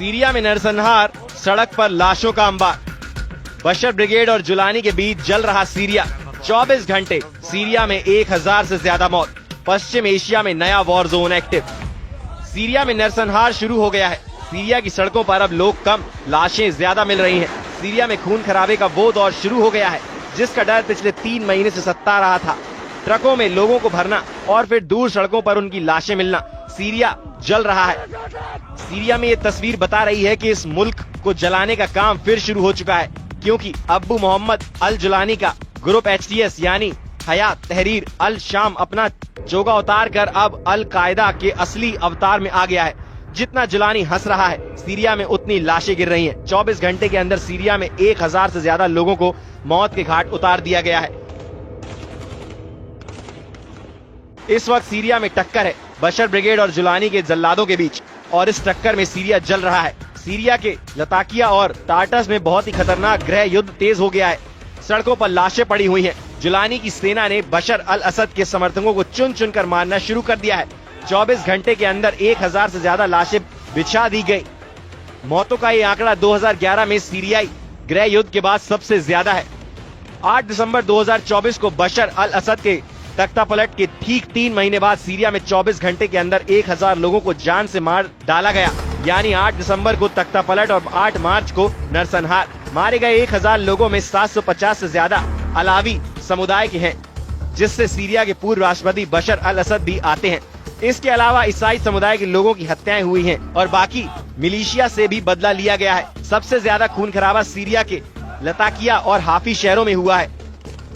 Syria में नरसंहार, सड़क पर लाशों का अंबार। बशर ब्रिगेड और जुलानी के बीच जल रहा सीरिया। 24 घंटे सीरिया में 1000 से ज्यादा मौत। पश्चिम एशिया में नया वॉर जोन एक्टिव। सीरिया में नरसंहार शुरू हो गया है। सीरिया की सड़कों पर अब लोग कम, लाशें ज्यादा मिल रही हैं। सीरिया में खून खराबे का वो दौर शुरू हो गया है जिसका डर पिछले 3 महीने से सता रहा था। ट्रकों में लोगों को भरना और फिर दूर सड़कों पर उनकी लाशें मिलना। सीरिया जल रहा है। सीरिया में ये तस्वीर बता रही है कि इस मुल्क को जलाने का काम फिर शुरू हो चुका है, क्योंकि अबू मोहम्मद अल जुलानी का ग्रुप HTS यानी हयात तहरीर अल शाम अपना जोगा उतार कर अब अल कायदा के असली अवतार में आ गया है। जितना जुलानी हंस रहा है, सीरिया में उतनी लाशें गिर रही हैं। 24 घंटे के अंदर सीरिया में 1000 से ज्यादा लोगों को मौत के घाट उतार दिया गया है। इस वक्त सीरिया में टक्कर है बशर ब्रिगेड और जुलानी के जल्लादों के बीच, और इस टक्कर में सीरिया जल रहा है। सीरिया के लताकिया और टार्टस में बहुत ही खतरनाक गृह युद्ध तेज हो गया है। सड़कों पर लाशें पड़ी हुई हैं। जुलानी की सेना ने बशर अल असद के समर्थकों को चुन चुन कर मारना शुरू कर दिया है। 24 घंटे के अंदर 1000 से ज्यादा लाशें बिछा दी गई। मौतों का ये आंकड़ा 2011 में सीरियाई गृह युद्ध के बाद सबसे ज्यादा है। 8 दिसंबर 2024 को बशर अल असद के तख्तापलट के ठीक 3 महीने बाद सीरिया में 24 घंटे के अंदर 1000 लोगों को जान से मार डाला गया। यानी 8 दिसंबर को तख्तापलट और 8 मार्च को नरसंहार। मारे गए 1000 लोगों में 750 से ज्यादा अलावी समुदाय के हैं, जिससे सीरिया के पूर्व राष्ट्रपति बशर अल असद भी आते हैं। इसके अलावा ईसाई समुदाय के लोगों की हत्याएं हुई हैं और बाकी मिलिशिया से भी बदला लिया गया है। सबसे ज्यादा खून खराबा सीरिया के लताकिया और हाफी शहरों में हुआ है।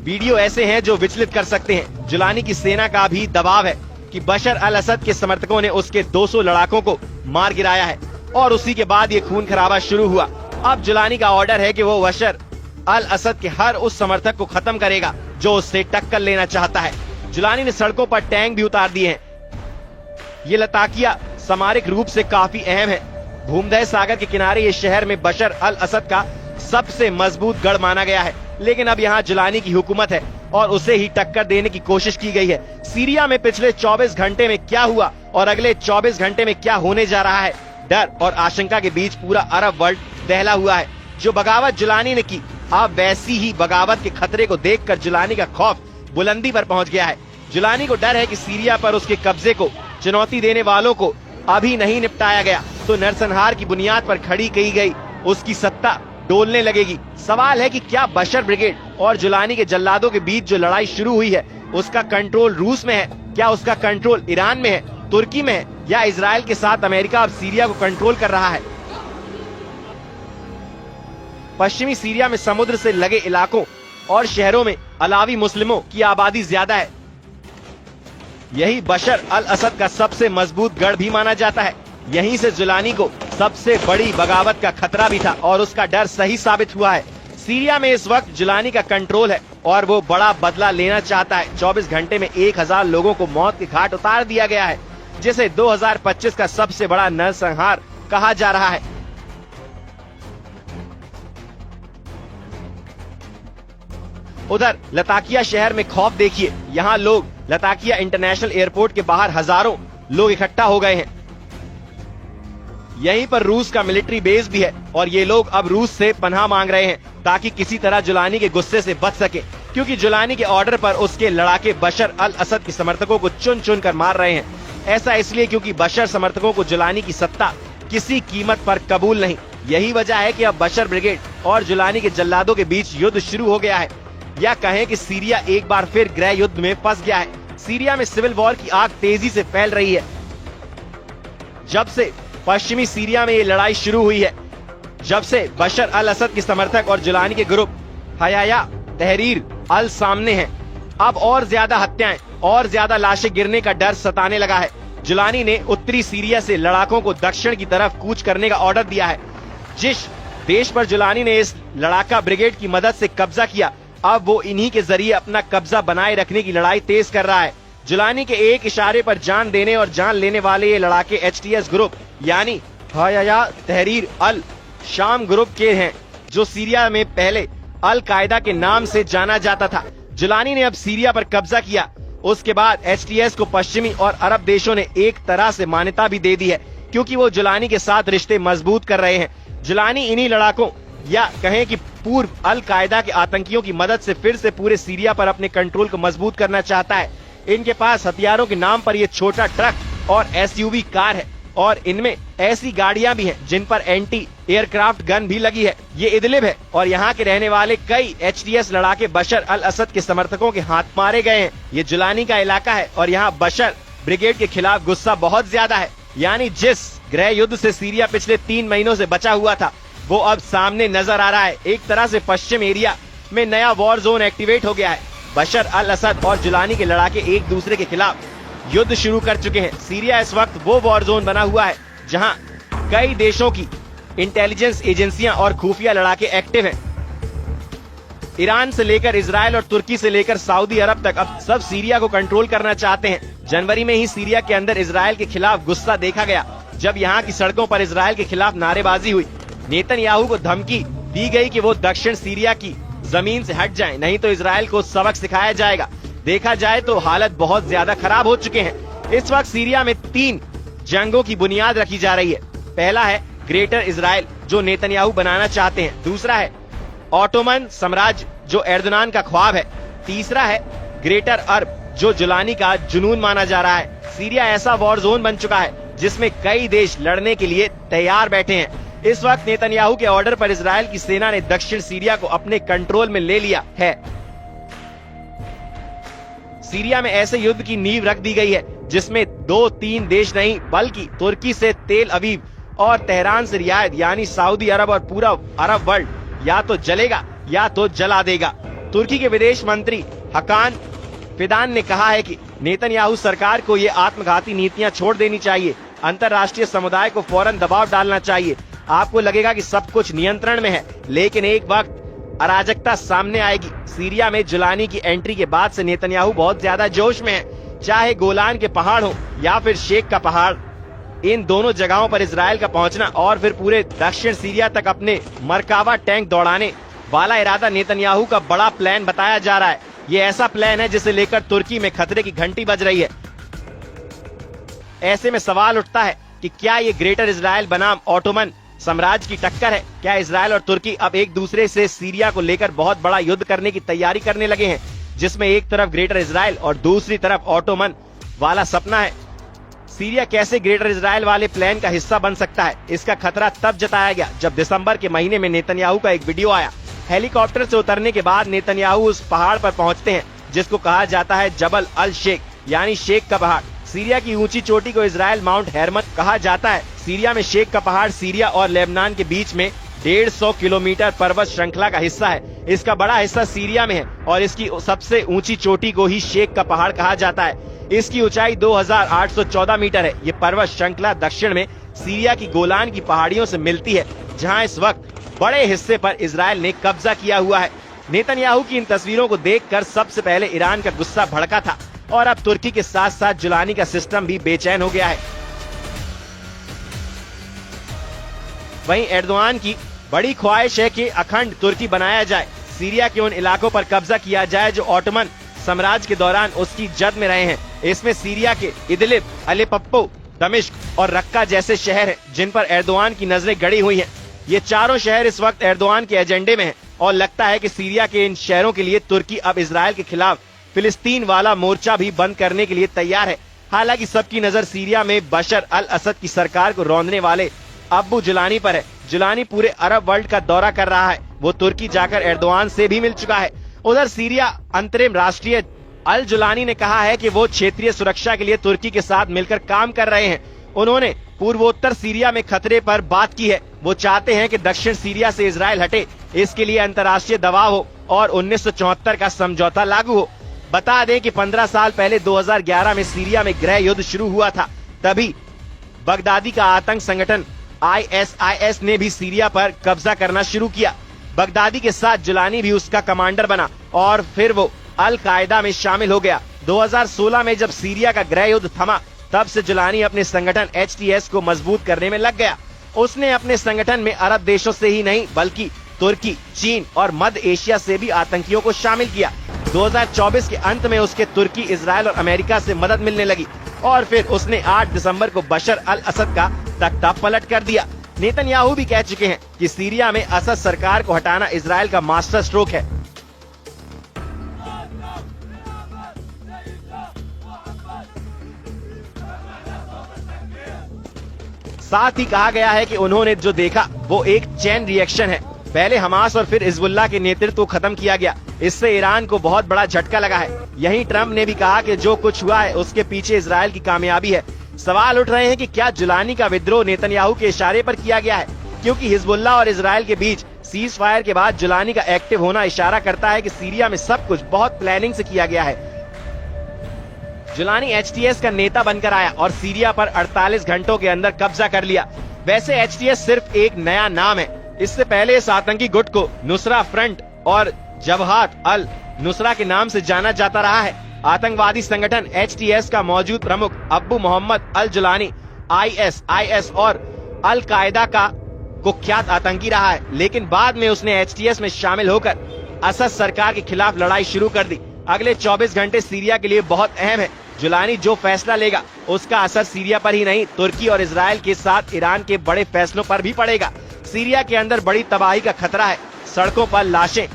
वीडियो ऐसे हैं जो विचलित कर सकते हैं। जुलानी की सेना का भी दबाव है कि बशर अल असद के समर्थकों ने उसके 200 लड़ाकों को मार गिराया है, और उसी के बाद ये खून खराबा शुरू हुआ। अब जुलानी का ऑर्डर है कि वो बशर अल असद के हर उस समर्थक को खत्म करेगा जो उससे टक्कर लेना चाहता है। जुलानी ने सड़कों पर टैंक भी उतार दिए हैं। ये लताकिया सामरिक रूप से काफी अहम है। भूमध्य सागर के किनारे ये शहर में बशर अल असद का सबसे मजबूत गढ़ माना गया है, लेकिन अब यहाँ जुलानी की हुकूमत है और उसे ही टक्कर देने की कोशिश की गई है। सीरिया में पिछले 24 घंटे में क्या हुआ और अगले 24 घंटे में क्या होने जा रहा है, डर और आशंका के बीच पूरा अरब वर्ल्ड दहला हुआ है। जो बगावत जुलानी ने की, अब वैसी ही बगावत के खतरे को देखकर जुलानी का खौफ बुलंदी पर पहुंच गया है। जुलानी को डर है कि सीरिया पर उसके कब्जे को चुनौती देने वालों को अभी नहीं निपटाया गया तो नरसंहार की बुनियाद पर खड़ी की गई उसकी सत्ता डोलने लगेगी। सवाल है कि क्या बशर ब्रिगेड और जुलानी के जल्लादों के बीच जो लड़ाई शुरू हुई है उसका कंट्रोल रूस में है, क्या उसका कंट्रोल ईरान में है, तुर्की में है, या इजराइल के साथ अमेरिका अब सीरिया को कंट्रोल कर रहा है। पश्चिमी सीरिया में समुद्र से लगे इलाकों और शहरों में अलावी मुस्लिमों की आबादी ज्यादा है। यही बशर अल असद का सबसे मजबूत गढ़ भी माना जाता है। यहीं से जुलानी को सबसे बड़ी बगावत का खतरा भी था और उसका डर सही साबित हुआ है। सीरिया में इस वक्त जुलानी का कंट्रोल है और वो बड़ा बदला लेना चाहता है। 24 घंटे में 1000 लोगों को मौत के घाट उतार दिया गया है, जिसे 2025 का सबसे बड़ा नरसंहार कहा जा रहा है। उधर लताकिया शहर में खौफ देखिए। यहाँ लोग लताकिया इंटरनेशनल एयरपोर्ट के बाहर हजारों लोग इकट्ठा हो गए हैं। यहीं पर रूस का मिलिट्री बेस भी है और ये लोग अब रूस से पनाह मांग रहे हैं ताकि किसी तरह जुलानी के गुस्से से बच सके, क्योंकि जुलानी के ऑर्डर पर उसके लड़ाके बशर अल असद के समर्थकों को चुन चुन कर मार रहे हैं। ऐसा इसलिए क्योंकि बशर समर्थकों को जुलानी की सत्ता किसी कीमत पर कबूल नहीं। यही वजह है कि अब बशर ब्रिगेड और जुलानी के जल्लादों के बीच युद्ध शुरू हो गया है, या कहें कि सीरिया एक बार फिर गृह युद्ध में फंस गया है। सीरिया में सिविल वॉर की आग तेजी से फैल रही है। जब से पश्चिमी सीरिया में ये लड़ाई शुरू हुई है, जब से बशर अल असद के समर्थक और जुलानी के ग्रुप हयात तहरीर अल सामने हैं, अब और ज्यादा हत्याएं और ज्यादा लाशें गिरने का डर सताने लगा है। जुलानी ने उत्तरी सीरिया से लड़ाकों को दक्षिण की तरफ कूच करने का ऑर्डर दिया है। जिस देश पर जुलानी ने इस लड़ाका ब्रिगेड की मदद से कब्जा किया, अब वो इन्हीं के जरिए अपना कब्जा बनाए रखने की लड़ाई तेज कर रहा है। जुलानी के एक इशारे पर जान देने और जान लेने वाले ये लड़ाके HTS ग्रुप यानी हयात तहरीर अल शाम ग्रुप के हैं, जो सीरिया में पहले अल कायदा के नाम से जाना जाता था। जुलानी ने अब सीरिया पर कब्जा किया, उसके बाद HTS को पश्चिमी और अरब देशों ने एक तरह से मान्यता भी दे दी है, क्योंकि वो जुलानी के साथ रिश्ते मजबूत कर रहे हैं। जुलानी इन्हीं लड़ाकों या कहें कि पूर्व अल कायदा के आतंकियों की मदद से फिर से पूरे सीरिया पर अपने कंट्रोल को मजबूत करना चाहता है। इनके पास हथियारों के नाम पर ये छोटा ट्रक और एसयूवी कार है और इनमें ऐसी गाड़ियां भी हैं जिन पर एंटी एयरक्राफ्ट गन भी लगी है। ये इदलिब है और यहाँ के रहने वाले कई HTS लड़ाके बशर अल असद के समर्थकों के हाथ मारे गए हैं। ये जुलानी का इलाका है और यहाँ बशर ब्रिगेड के खिलाफ गुस्सा बहुत ज्यादा है। यानी जिस गृह युद्ध से सीरिया पिछले 3 महीनों से बचा हुआ था वो अब सामने नजर आ रहा है। एक तरह से पश्चिम एरिया में नया वॉर जोन एक्टिवेट हो गया है। बशर अल असद और जुलानी के लड़ाके एक दूसरे के खिलाफ युद्ध शुरू कर चुके हैं। सीरिया इस वक्त वो वॉर जोन बना हुआ है जहां कई देशों की इंटेलिजेंस एजेंसियां और खुफिया लड़ाके एक्टिव हैं। ईरान से लेकर इजराइल और तुर्की से लेकर सऊदी अरब तक अब सब सीरिया को कंट्रोल करना चाहते हैं। जनवरी में ही सीरिया के अंदर इजराइल के खिलाफ गुस्सा देखा गया जब यहाँ की सड़कों पर इजराइल के खिलाफ नारेबाजी हुई। नेतन्याहू को धमकी दी गई कि वो दक्षिण सीरिया की जमीन से हट जाएं, नहीं तो इजराइल को सबक सिखाया जाएगा। देखा जाए तो हालत बहुत ज्यादा खराब हो चुके हैं। इस वक्त सीरिया में 3 जंगों की बुनियाद रखी जा रही है। पहला है ग्रेटर इजराइल जो नेतन्याहू बनाना चाहते हैं। दूसरा है ऑटोमन साम्राज्य जो एर्दोगान का ख्वाब है। तीसरा है ग्रेटर अरब जो जुलानी का जुनून माना जा रहा है। सीरिया ऐसा वॉर जोन बन चुका है जिसमें कई देश लड़ने के लिए तैयार बैठे हैं। इस वक्त नेतन्याहू के ऑर्डर पर इजराइल की सेना ने दक्षिण सीरिया को अपने कंट्रोल में ले लिया है। सीरिया में ऐसे युद्ध की नींव रख दी गई है जिसमें 2-3 देश नहीं बल्कि तुर्की से तेल अवीव और तेहरान से रियाद यानी सऊदी अरब और पूरा अरब वर्ल्ड या तो जलेगा या तो जला देगा। तुर्की के विदेश मंत्री हकान फिदान ने कहा है कि नेतन्याहू सरकार को ये आत्मघाती नीतियां छोड़ देनी चाहिए। अंतर्राष्ट्रीय समुदाय को फौरन दबाव डालना चाहिए। आपको लगेगा कि सब कुछ नियंत्रण में है लेकिन एक वक्त अराजकता सामने आएगी। सीरिया में जुलानी की एंट्री के बाद से नेतन्याहू बहुत ज्यादा जोश में है। चाहे गोलान के पहाड़ हो या फिर शेख का पहाड़, इन दोनों जगहों पर इजराइल का पहुंचना और फिर पूरे दक्षिण सीरिया तक अपने मरकावा टैंक दौड़ाने वाला इरादा नेतन्याहू का बड़ा प्लान बताया जा रहा है। ये ऐसा प्लान है जिसे लेकर तुर्की में खतरे की घंटी बज रही है। ऐसे में सवाल उठता है कि क्या ये ग्रेटर इजराइल बनाम ऑटोमन साम्राज्य की टक्कर है? क्या इजराइल और तुर्की अब एक दूसरे से सीरिया को लेकर बहुत बड़ा युद्ध करने की तैयारी करने लगे हैं, जिसमें एक तरफ ग्रेटर इजराइल और दूसरी तरफ ऑटोमन वाला सपना है? सीरिया कैसे ग्रेटर इजराइल वाले प्लान का हिस्सा बन सकता है? इसका खतरा तब जताया गया जब दिसंबर के महीने में नेतन्याहू का एक वीडियो आया। हेलीकॉप्टर से उतरने के बाद नेतन्याहू उस पहाड़ पर पहुंचते हैं जिसको कहा जाता है जबल अल शेख यानी शेख का पहाड़। सीरिया की ऊंची चोटी को इजराइल माउंट हेरमत कहा जाता है। सीरिया में शेख का पहाड़ सीरिया और लेबनान के बीच में 150 किलोमीटर पर्वत श्रृंखला का हिस्सा है। इसका बड़ा हिस्सा सीरिया में है और इसकी सबसे ऊंची चोटी को ही शेख का पहाड़ कहा जाता है। इसकी ऊंचाई 2814 मीटर है। ये पर्वत श्रृंखला दक्षिण में सीरिया की गोलान की पहाड़ियों से मिलती है जहाँ इस वक्त बड़े हिस्से पर इजराइल ने कब्जा किया हुआ है। नेतन्याहू की इन तस्वीरों को देखकर सबसे पहले ईरान का गुस्सा भड़का था और अब तुर्की के साथ साथ जुलानी का सिस्टम भी बेचैन हो गया है। वहीं एर्दोगान की बड़ी ख्वाहिश है कि अखंड तुर्की बनाया जाए, सीरिया के उन इलाकों पर कब्जा किया जाए जो ऑटोमन साम्राज्य के दौरान उसकी जद में रहे हैं। इसमें सीरिया के इदलिब, अलेप्पो, दमिश्क और रक्का जैसे शहर हैं जिन पर एर्दोगान की नजरें गड़ी हुई हैं। ये चारों शहर इस वक्त एर्दोगान के एजेंडे में हैं और लगता है कि सीरिया के इन शहरों के लिए तुर्की अब इजराइल के खिलाफ फिलिस्तीन वाला मोर्चा भी बंद करने के लिए तैयार है। हालांकि सबकी नजर सीरिया में बशर अल असद की सरकार को रौंदने वाले अब्बू जुलानी पर है। जुलानी पूरे अरब वर्ल्ड का दौरा कर रहा है। वो तुर्की जाकर एर्दोगान से भी मिल चुका है। उधर सीरिया अंतरिम राष्ट्रीय अल जुलानी ने कहा है कि वो क्षेत्रीय सुरक्षा के लिए तुर्की के साथ मिलकर काम कर रहे हैं। उन्होंने पूर्वोत्तर सीरिया में खतरे पर बात की है। वो चाहते हैं कि दक्षिण सीरिया से इजराइल हटे, इसके लिए अंतर्राष्ट्रीय दबाव हो और 1974 का समझौता लागू हो। बता दें कि 15 साल पहले 2011 में सीरिया में गृह युद्ध शुरू हुआ था। तभी बगदादी का आतंक संगठन ISIS ने भी सीरिया पर कब्जा करना शुरू किया। बगदादी के साथ जुलानी भी उसका कमांडर बना और फिर वो अल कायदा में शामिल हो गया। 2016 में जब सीरिया का गृह युद्ध थमा तब से जुलानी अपने संगठन HTS को मजबूत करने में लग गया। उसने अपने संगठन में अरब देशों से ही नहीं बल्कि तुर्की, चीन और मध्य एशिया से भी आतंकियों को शामिल किया। 2024 के अंत में उसके तुर्की, इजराइल और अमेरिका से मदद मिलने लगी और फिर उसने 8 दिसंबर को बशर अल असद का तख्ता पलट कर दिया। नेतन्याहू भी कह चुके हैं कि सीरिया में असद सरकार को हटाना इजराइल का मास्टर स्ट्रोक है। साथ ही कहा गया है कि उन्होंने जो देखा वो एक चेन रिएक्शन है। पहले हमास और फिर हिजबुल्लाह के नेतृत्व को खत्म किया गया। इससे ईरान को बहुत बड़ा झटका लगा है। यहीं ट्रंप ने भी कहा कि जो कुछ हुआ है उसके पीछे इजराइल की कामयाबी है। सवाल उठ रहे हैं कि क्या जुलानी का विद्रोह नेतन्याहू के इशारे पर किया गया है, क्योंकि हिजबुल्लाह और इजराइल के बीच सीज फायर के बाद जुलानी का एक्टिव होना इशारा करता है कि सीरिया में सब कुछ बहुत प्लानिंग से किया गया है। जुलानी HTS का नेता बनकर आया और सीरिया पर 48 घंटों के अंदर कब्जा कर लिया। वैसे HTS सिर्फ एक नया नाम है। इससे पहले इस आतंकी गुट को नुसरा फ्रंट और जबहात अल नुसरा के नाम से जाना जाता रहा है। आतंकवादी संगठन HTS का मौजूद प्रमुख अब्बू मोहम्मद अल जुलानी IS और अल कायदा का कुख्यात आतंकी रहा है, लेकिन बाद में उसने HTS में शामिल होकर असद सरकार के खिलाफ लड़ाई शुरू कर दी। अगले 24 घंटे सीरिया के लिए बहुत अहम है। जुलानी जो फैसला लेगा उसका असर सीरिया पर ही नहीं, तुर्की और इजराइल के साथ ईरान के बड़े फैसलों पर भी पड़ेगा। सीरिया के अंदर बड़ी तबाही का खतरा है। सड़कों पर लाशें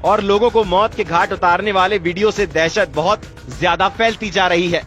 और लोगों को मौत के घाट उतारने वाले वीडियो से दहशत बहुत ज्यादा फैलती जा रही है।